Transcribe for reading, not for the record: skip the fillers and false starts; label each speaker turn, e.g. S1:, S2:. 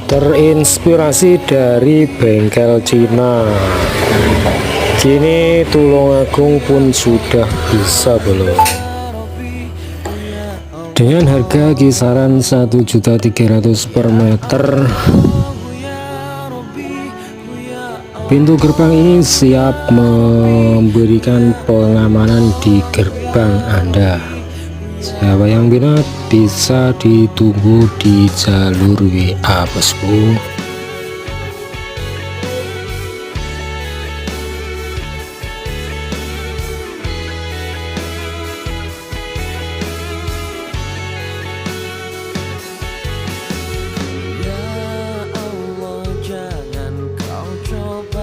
S1: Terinspirasi dari bengkel Cina, kini Tulungagung pun sudah bisa belum. Dengan harga kisaran 1.300.000 per meter, pintu gerbang ini siap memberikan pengamanan di gerbang Anda. Siapa yang minat bisa ditunggu di jalur WA bosku.